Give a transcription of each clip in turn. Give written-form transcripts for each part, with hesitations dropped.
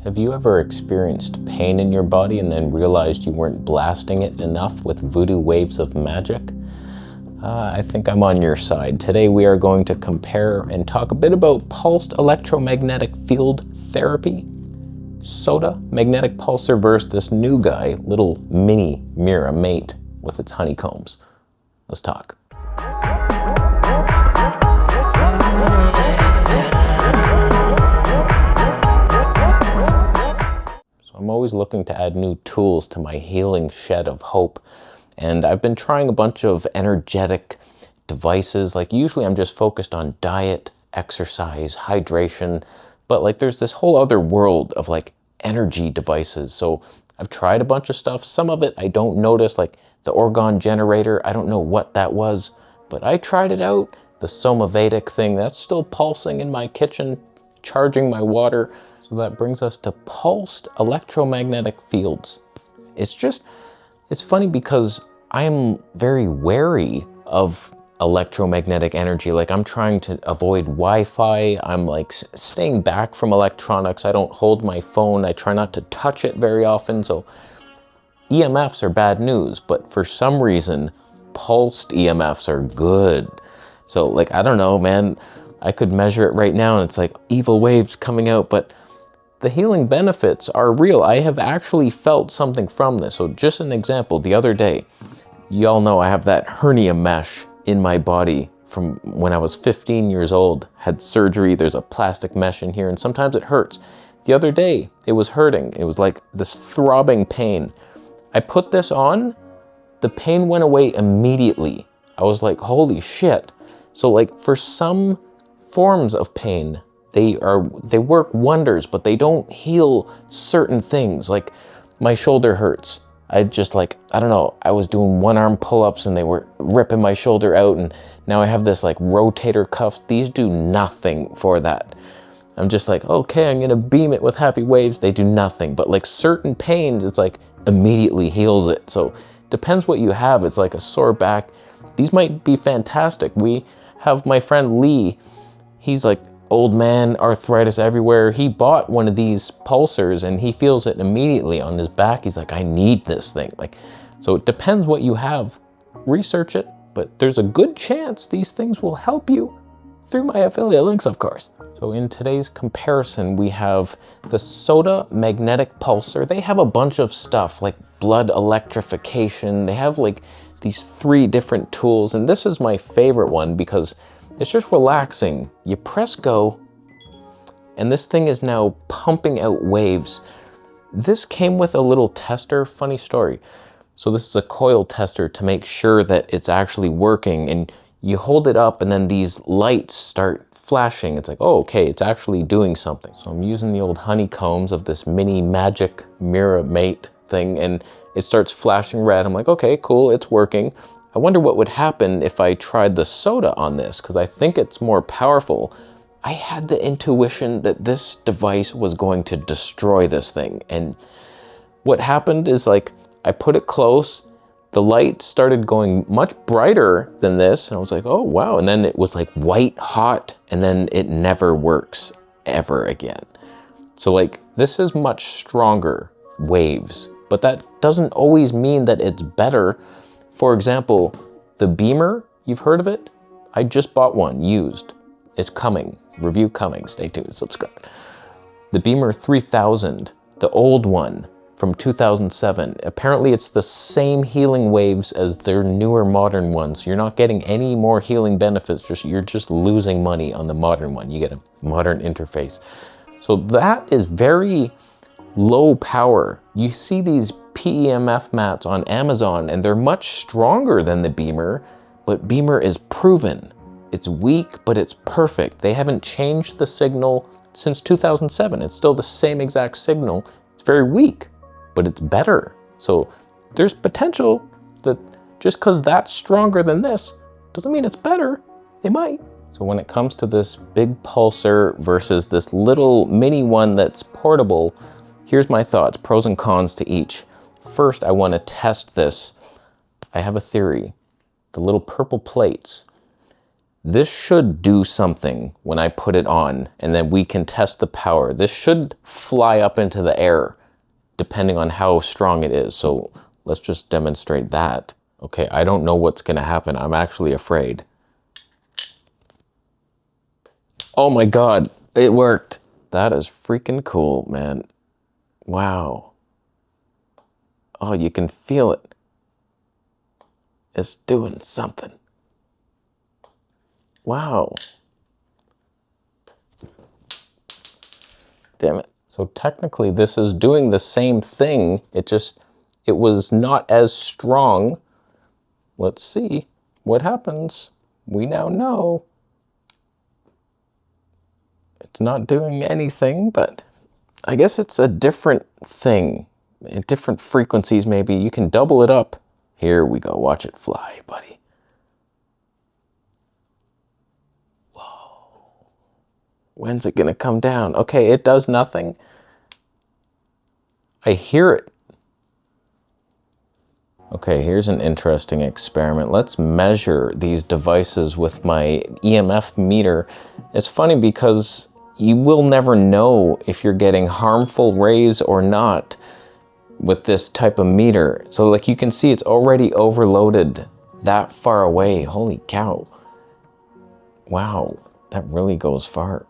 Have you ever experienced pain in your body and then realized you weren't blasting it enough with voodoo waves of magic? I think I'm on your side. Today we are going to compare and talk a bit about pulsed electromagnetic field therapy, Sota Magnetic Pulsar versus this new guy, little mini Mira Mate with its honeycombs. Let's talk. I'm always looking to add new tools to my healing shed of hope. And I've been trying a bunch of energetic devices. Like usually I'm just focused on diet, exercise, hydration, but like there's this whole other world of like energy devices. So I've tried a bunch of stuff. Some of it I don't notice, like the orgone generator. I don't know what that was, but I tried it out. The Sota Magnetic thing, that's still pulsing in my kitchen, charging my water. So that brings us to pulsed electromagnetic fields. It's funny because I'm very wary of electromagnetic energy. Like I'm trying to avoid Wi-Fi. I'm like staying back from electronics. I don't hold my phone. I try not to touch it very often. So EMFs are bad news, but for some reason, pulsed EMFs are good. So like, I don't know, man, I could measure it right now and it's like evil waves coming out, but the healing benefits are real. I have actually felt something from this. So just an example, the other day, y'all know I have that hernia mesh in my body from when I was 15 years old, had surgery. There's a plastic mesh in here and sometimes it hurts. The other day, it was hurting. It was like this throbbing pain. I put this on, the pain went away immediately. I was like, holy shit. So like for some forms of pain, they work wonders, but they don't heal certain things. Like my shoulder hurts. I just like, I don't know, I was doing one arm pull-ups and they were ripping my shoulder out and now I have this like rotator cuffs. These do nothing for that. I'm just like, okay, I'm gonna beam it with happy waves. They do nothing, but like certain pains, it's like immediately heals it. So depends what you have. It's like a sore back. These might be fantastic. We have my friend Lee, he's like, old man, arthritis everywhere. He bought one of these pulsars and he feels it immediately on his back. He's like, I need this thing. Like, so it depends what you have. Research it, but there's a good chance these things will help you through my affiliate links, of course. So in today's comparison, we have the Sota Magnetic Pulsar. They have a bunch of stuff like blood electrification. They have like these 3 different tools. And this is my favorite one because it's just relaxing. You press go, and this thing is now pumping out waves. This came with a little tester, funny story. So this is a coil tester to make sure that it's actually working, and you hold it up and then these lights start flashing. It's like, oh, okay, it's actually doing something. So I'm using the old honeycombs of this Mini Magic Mira Mate thing, and it starts flashing red. I'm like, okay, cool, it's working. I wonder what would happen if I tried the Sota on this, because I think it's more powerful. I had the intuition that this device was going to destroy this thing. And what happened is like, I put it close, the light started going much brighter than this. And I was like, oh, wow. And then it was like white hot, and then it never works ever again. So like, this is much stronger waves, but that doesn't always mean that it's better. For example, the Beamer, you've heard of it? I just bought one, used. It's coming, review coming, stay tuned, subscribe. The Beamer 3000, the old one from 2007, apparently it's the same healing waves as their newer modern ones. You're not getting any more healing benefits, you're just losing money on the modern one. You get a modern interface. So that is very low power. You see these PEMF mats on Amazon and they're much stronger than the Beamer, but Beamer is proven. It's weak, but it's perfect. They haven't changed the signal since 2007. It's still the same exact signal. It's very weak, but it's better. So there's potential that just because that's stronger than this doesn't mean it's better. They might. So when it comes to this big pulsar versus this little mini one that's portable, here's my thoughts, pros and cons to each. First, I want to test this. I have a theory. The little purple plates, This should do something when I put it on, and then we can test the power. This should fly up into the air, depending on how strong it is. So let's just demonstrate that. Okay, I don't know what's gonna happen. I'm actually afraid. Oh my God, it worked. That is freaking cool, man. Wow. Oh, you can feel it. It's doing something. Wow. Damn it. So technically this is doing the same thing. It was not as strong. Let's see what happens. We now know. It's not doing anything, but I guess it's a different thing. At different frequencies maybe. You can double it up. Here we go. Watch it fly, buddy. Whoa. When's it gonna come down? Okay, it does nothing. I hear it. Okay, here's an interesting experiment. Let's measure these devices with my EMF meter. It's funny because you will never know if you're getting harmful rays or not with this type of meter. So like you can see it's already overloaded that far away. Holy cow. Wow, that really goes far.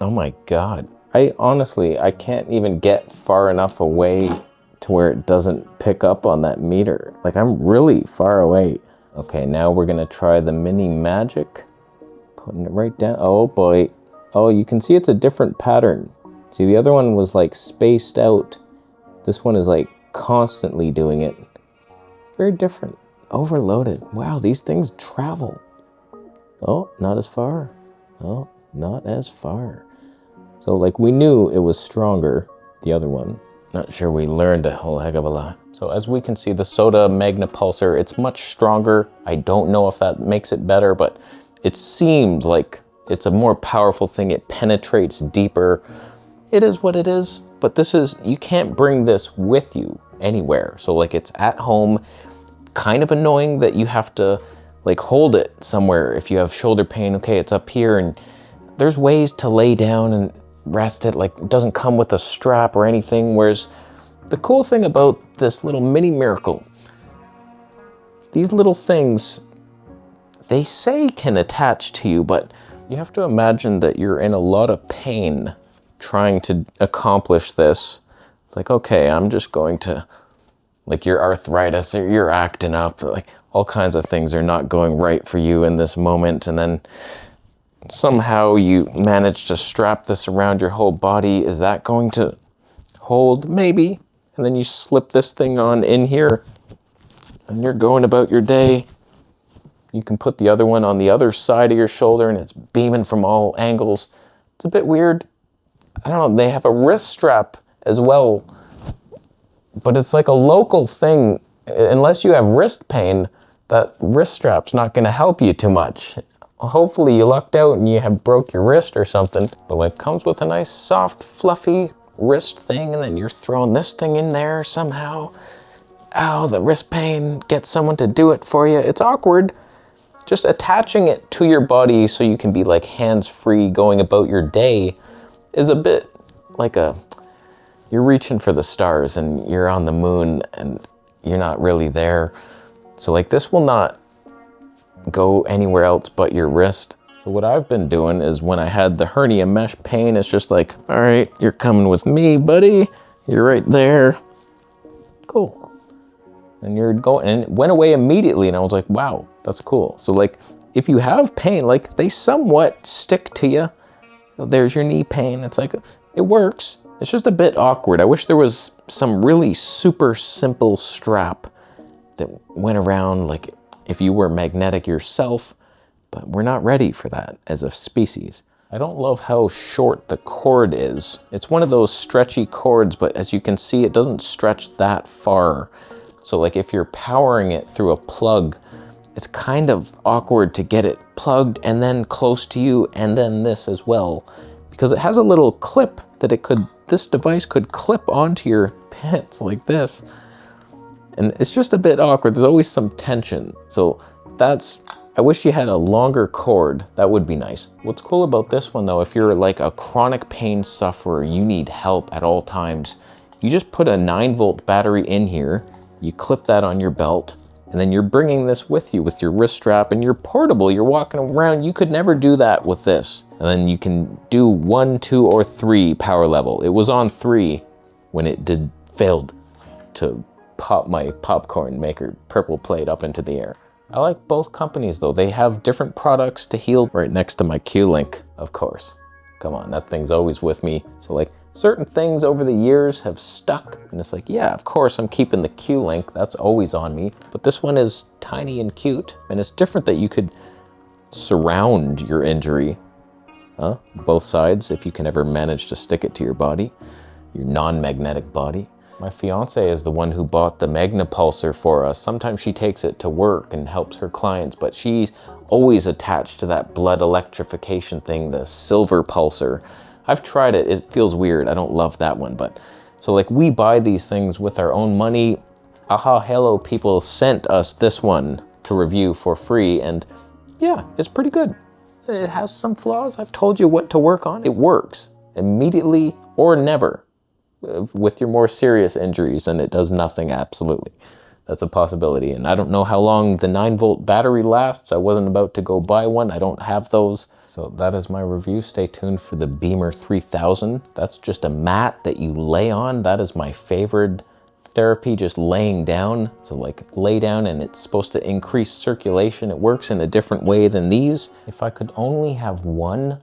Oh my God. I honestly can't even get far enough away to where it doesn't pick up on that meter. Like I'm really far away. Okay, now we're gonna try the Mini Magic. Putting it right down. Oh boy. Oh, you can see it's a different pattern. See, the other one was like spaced out. This one is like constantly doing it. Very different. Overloaded. Wow, these things travel. Oh, not as far. Oh, not as far. So like we knew it was stronger, the other one. Not sure we learned a whole heck of a lot. So as we can see, the Sota Magnetic Pulser, it's much stronger. I don't know if that makes it better, but it seems like it's a more powerful thing. It penetrates deeper. It is what it is, but you can't bring this with you anywhere. So like it's at home, kind of annoying that you have to like hold it somewhere. If you have shoulder pain, okay, it's up here, and there's ways to lay down and rest it. Like it doesn't come with a strap or anything. Whereas the cool thing about this little mini miracle, these little things, they say can attach to you, but you have to imagine that you're in a lot of pain trying to accomplish this. It's like, okay, I'm just going to, like your arthritis, or you're acting up, like all kinds of things are not going right for you in this moment. And then somehow you manage to strap this around your whole body. Is that going to hold? Maybe. And then you slip this thing on in here and you're going about your day. You can put the other one on the other side of your shoulder and it's beaming from all angles. It's a bit weird. I don't know, they have a wrist strap as well, but it's like a local thing. Unless you have wrist pain, that wrist strap's not gonna help you too much. Hopefully you lucked out and you have broke your wrist or something, but like comes with a nice soft fluffy wrist thing, and then you're throwing this thing in there somehow. Ow, the wrist pain, get someone to do it for you. It's awkward. Just attaching it to your body so you can be like hands-free going about your day is a bit like you're reaching for the stars and you're on the moon and you're not really there. So like this will not go anywhere else but your wrist. So what I've been doing is when I had the hernia mesh pain, it's just like, all right, you're coming with me, buddy. You're right there. Cool. And you're going, and it went away immediately. And I was like, wow, that's cool. So like, if you have pain, like they somewhat stick to you. So there's your knee pain. It's like, it works. It's just a bit awkward. I wish there was some really super simple strap that went around like if you were magnetic yourself, but we're not ready for that as a species. I don't love how short the cord is. It's one of those stretchy cords, but as you can see, it doesn't stretch that far. So like if you're powering it through a plug, it's kind of awkward to get it plugged and then close to you and then this as well, because it has a little clip that this device could clip onto your pants like this. And it's just a bit awkward. There's always some tension. So that's I wish you had a longer cord. That would be nice. What's cool about this one though, if you're like a chronic pain sufferer, you need help at all times, you just put a 9-volt battery in here, you clip that on your belt, and then you're bringing this with you with your wrist strap, and you're portable, you're walking around. You could never do that with this. And then you can do 1, 2, or 3 power level. It was on 3 when it failed to pop my popcorn maker purple plate up into the air. I like both companies though. They have different products to heal. Right next to my Q-Link, of course. Come on, that thing's always with me. So like certain things over the years have stuck, and it's like, yeah, of course I'm keeping the Q-Link. That's always on me. But this one is tiny and cute, and it's different that you could surround your injury, both sides, if you can ever manage to stick it to your body, your non-magnetic body. My fiance is the one who bought the Magnapulsar for us. Sometimes she takes it to work and helps her clients, but she's always attached to that blood electrification thing, the silver pulsar. I've tried it, it feels weird. I don't love that one, but so like we buy these things with our own money. Aha Hello people sent us this one to review for free, and yeah, it's pretty good. It has some flaws. I've told you what to work on. It works immediately or never. With your more serious injuries, and it does nothing, absolutely. That's a possibility. And I don't know how long the 9-volt battery lasts. I wasn't about to go buy one. I don't have those. So that is my review. Stay tuned for the Beamer 3000. That's just a mat that you lay on. That is my favorite therapy, just laying down. So like lay down, and it's supposed to increase circulation. It works in a different way than these. If I could only have one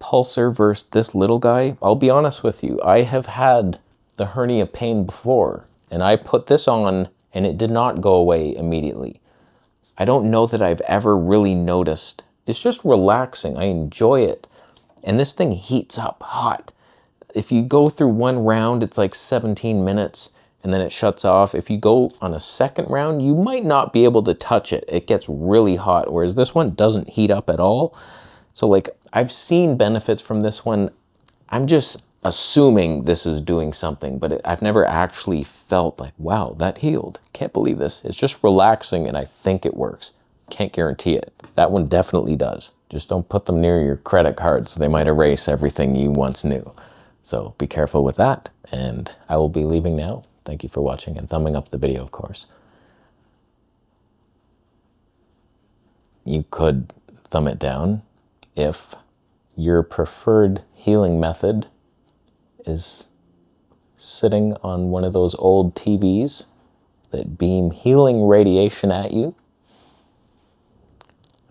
Pulsar versus this little guy, I'll be honest with you, I have had the hernia pain before, and I put this on and it did not go away immediately. I don't know that I've ever really noticed. It's just relaxing. I enjoy it. And this thing heats up hot. If you go through one round, it's like 17 minutes and then it shuts off. If you go on a second round, you might not be able to touch it. It gets really hot, whereas this one doesn't heat up at all. So like, I've seen benefits from this one. I'm just assuming this is doing something, but I've never actually felt like, wow, that healed. Can't believe this. It's just relaxing, and I think it works. Can't guarantee it. That one definitely does. Just don't put them near your credit cards. They might erase everything you once knew. So be careful with that, and I will be leaving now. Thank you for watching and thumbing up the video, of course. You could thumb it down if your preferred healing method is sitting on one of those old TVs that beam healing radiation at you.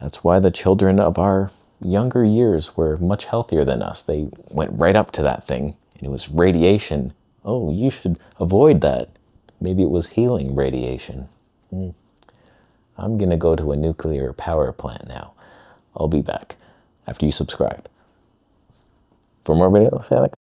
That's why the children of our younger years were much healthier than us. They went right up to that thing, and it was radiation. Oh, you should avoid that. Maybe it was healing radiation. I'm gonna go to a nuclear power plant now. I'll be back after you subscribe. For more videos, Alex.